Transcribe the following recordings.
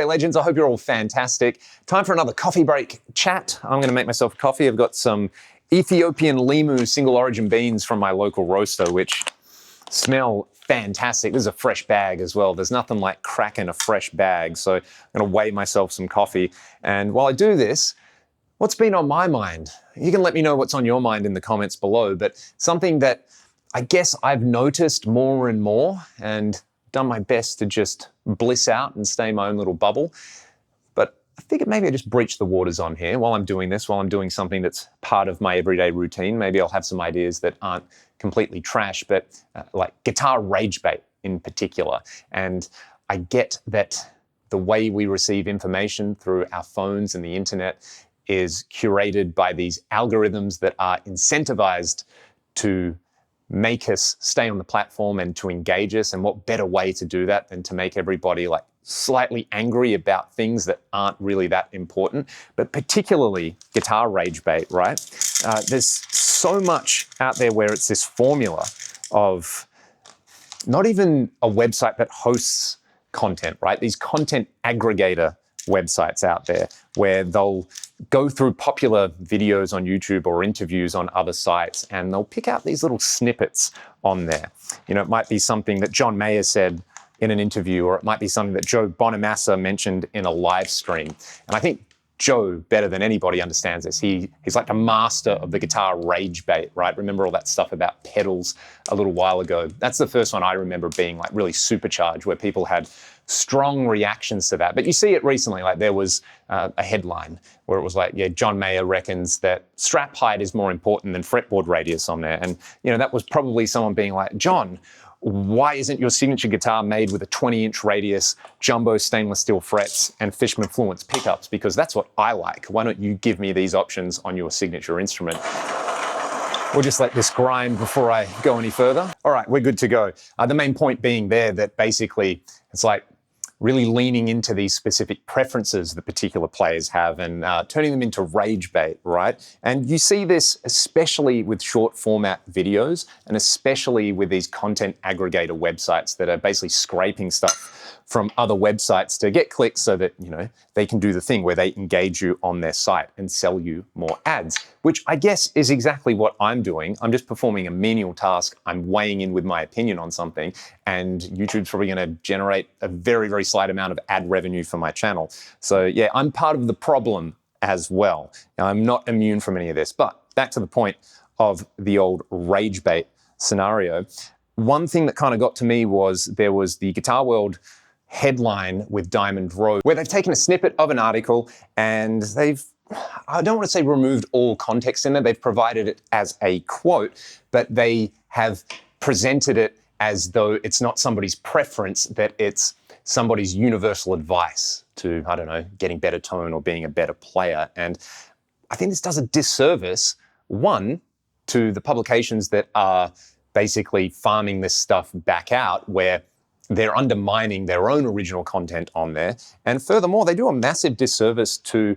legends, I hope you're all fantastic. Time for another coffee break chat. I'm going to make myself a coffee. I've got some Ethiopian Limu single origin beans from my local roaster, which smell fantastic. This is a fresh bag as well. There's nothing like cracking a fresh bag. So I'm going to weigh myself some coffee. And while I do this, what's been on my mind? You can let me know what's on your mind in the comments below, but something that I guess I've noticed more and more and done my best to just bliss out and stay in my own little bubble. But I figured maybe I just breach the waters on here while I'm doing this, while I'm doing something that's part of my everyday routine. Maybe I'll have some ideas that aren't completely trash, but like guitar rage bait in particular. And I get that the way we receive information through our phones and the internet is curated by these algorithms that are incentivized to make us stay on the platform and to engage us. And what better way to do that than to make everybody like slightly angry about things that aren't really that important, but particularly guitar rage bait, right? There's so much out there where it's this formula of not even a website that hosts content, right? These content aggregator websites out there where they'll go through popular videos on YouTube or interviews on other sites and they'll pick out these little snippets on there. You know, it might be something that John Mayer said in an interview, or it might be something that Joe Bonamassa mentioned in a live stream. And I think Joe, better than anybody, understands this. He's like the master of the guitar rage bait, right? Remember all that stuff about pedals a little while ago? That's the first one I remember being like really supercharged, where people had strong reactions to that. But you see it recently, like there was a headline where it was like, yeah, John Mayer reckons that strap height is more important than fretboard radius on there. And, you know, that was probably someone being like, John, why isn't your signature guitar made with a 20-inch radius, jumbo stainless steel frets, and Fishman Fluence pickups? Because that's what I like. Why don't you give me these options on your signature instrument? We'll just let this grind before I go any further. All right, we're good to go. The main point being there that basically it's like really leaning into these specific preferences that particular players have and turning them into rage bait, right? And you see this especially with short format videos and especially with these content aggregator websites that are basically scraping stuff from other websites to get clicks so that, you know, they can do the thing where they engage you on their site and sell you more ads, which I guess is exactly what I'm doing. I'm just performing a menial task. I'm weighing in with my opinion on something, and YouTube's probably going to generate a very, very slight amount of ad revenue for my channel. So yeah, I'm part of the problem as well. Now, I'm not immune from any of this, but back to the point of the old rage bait scenario. One thing that kind of got to me was there was the Guitar World headline with Diamond Road, where they've taken a snippet of an article and they've, I don't want to say removed all context in it, they've provided it as a quote, but they have presented it as though it's not somebody's preference, that it's somebody's universal advice to, I don't know, getting better tone or being a better player. And I think this does a disservice, one, to the publications that are basically farming this stuff back out, where they're undermining their own original content on there. And furthermore, they do a massive disservice to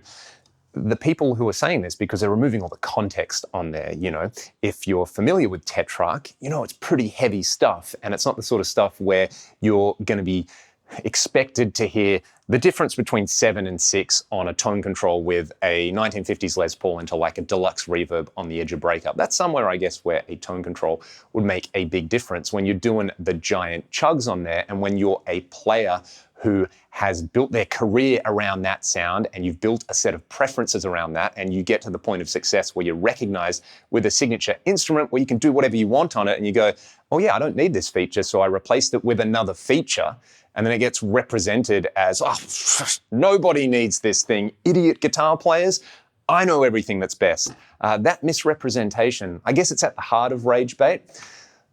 the people who are saying this because they're removing all the context on there. You know, if you're familiar with Tetrarch, you know, it's pretty heavy stuff, and it's not the sort of stuff where you're going to be expected to hear the difference between 7 and 6 on a tone control with a 1950s Les Paul into like a deluxe reverb on the edge of breakup. That's somewhere, I guess, where a tone control would make a big difference when you're doing the giant chugs on there, and when you're a player who has built their career around that sound and you've built a set of preferences around that, and you get to the point of success where you're recognized with a signature instrument where you can do whatever you want on it, and you go, oh yeah, I don't need this feature, so I replaced it with another feature. And then it gets represented as, oh, nobody needs this thing. Idiot guitar players, I know everything that's best. That misrepresentation, I guess it's at the heart of rage bait,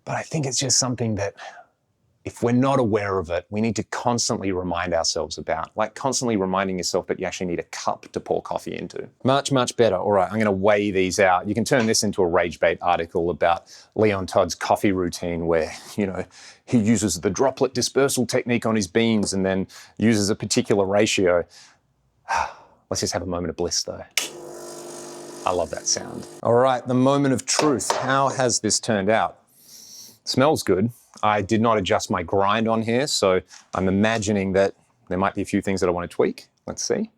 but I think it's just something that if we're not aware of it, we need to constantly remind ourselves about, like constantly reminding yourself that you actually need a cup to pour coffee into. Much, much better. All right, I'm going to weigh these out. You can turn this into a rage bait article about Leon Todd's coffee routine where, you know, he uses the droplet dispersal technique on his beans and then uses a particular ratio. Let's just have a moment of bliss though. I love that sound. All right, the moment of truth. How has this turned out? Smells good. I did not adjust my grind on here, so I'm imagining that There might be a few things that I want to tweak. Let's see.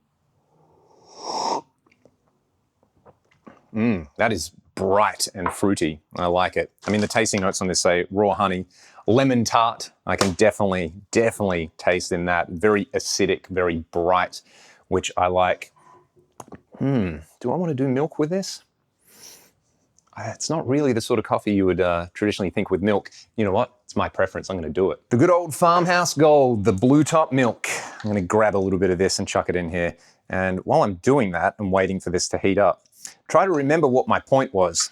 That is bright and fruity. I like it. I mean, the tasting notes on this say raw honey, lemon tart. I can definitely taste in that. Very acidic, very bright, which I like. Do I want to do milk with this? It's not really the sort of coffee you would traditionally think with milk. You know what? It's my preference. I'm going to do it. The good old farmhouse gold, the blue top milk. I'm going to grab a little bit of this and chuck it in here. And while I'm doing that, I'm waiting for this to heat up. Try to remember what my point was.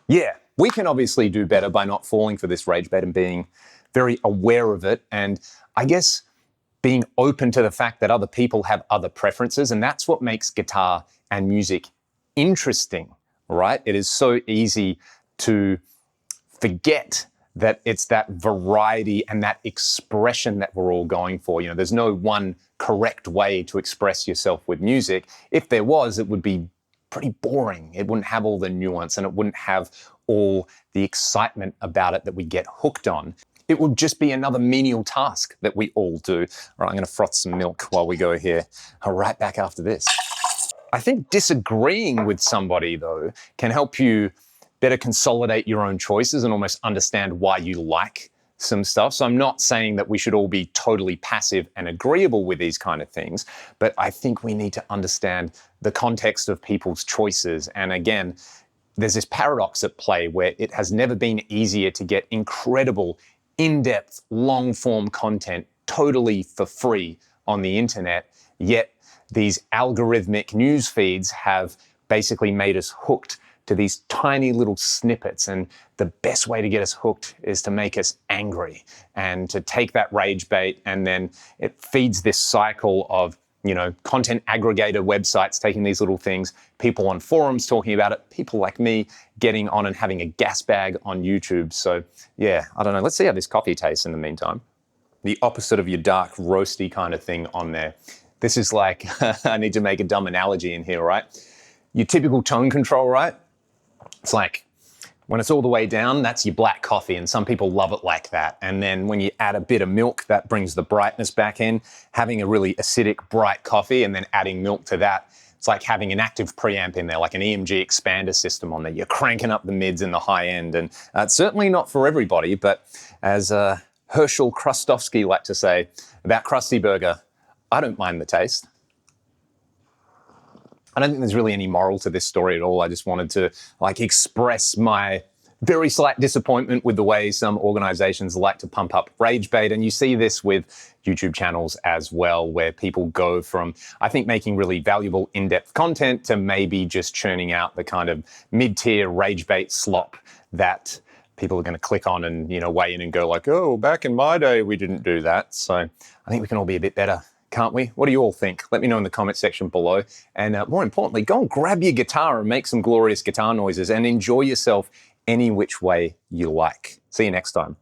Yeah, we can obviously do better by not falling for this Ragebait and being very aware of it. And I guess being open to the fact that other people have other preferences. And that's what makes guitar and music interesting, right? It is so easy to forget that it's that variety and that expression that we're all going for. You know, there's no one correct way to express yourself with music. If there was, it would be pretty boring. It wouldn't have all the nuance and it wouldn't have all the excitement about it that we get hooked on. It would just be another menial task that we all do. All right, I'm going to froth some milk while we go here. I'll right back after this. I think disagreeing with somebody, though, can help you better consolidate your own choices and almost understand why you like some stuff. So I'm not saying that we should all be totally passive and agreeable with these kind of things, but I think we need to understand the context of people's choices. And again, there's this paradox at play where it has never been easier to get incredible, in-depth, long-form content totally for free on the internet, yet these algorithmic news feeds have basically made us hooked to these tiny little snippets. And the best way to get us hooked is to make us angry and to take that rage bait, and then it feeds this cycle of, you know, content aggregator websites taking these little things, people on forums talking about it, people like me getting on and having a gas bag on YouTube. So yeah, I don't know. Let's see how this coffee tastes in the meantime. The opposite of your dark roasty kind of thing on there. This is like, I need to make a dumb analogy in here, right? Your typical tone control, right? It's like when it's all the way down, that's your black coffee, and some people love it like that. And then when you add a bit of milk, that brings the brightness back in. Having a really acidic, bright coffee and then adding milk to that, it's like having an active preamp in there, like an EMG expander system on there. You're cranking up the mids and the high end. And it's certainly not for everybody, but as Herschel Krustofsky liked to say about Krusty Burger, I don't mind the taste. I don't think there's really any moral to this story at all. I just wanted to express my very slight disappointment with the way some organizations like to pump up Ragebait. And you see this with YouTube channels as well, where people go from, I think, making really valuable in-depth content to maybe just churning out the kind of mid-tier Ragebait slop that people are going to click on and, you know, weigh in and go like, oh, back in my day, we didn't do that. So I think we can all be a bit better, can't we? What do you all think? Let me know in the comment section below. And more importantly, go and grab your guitar and make some glorious guitar noises and enjoy yourself any which way you like. See you next time.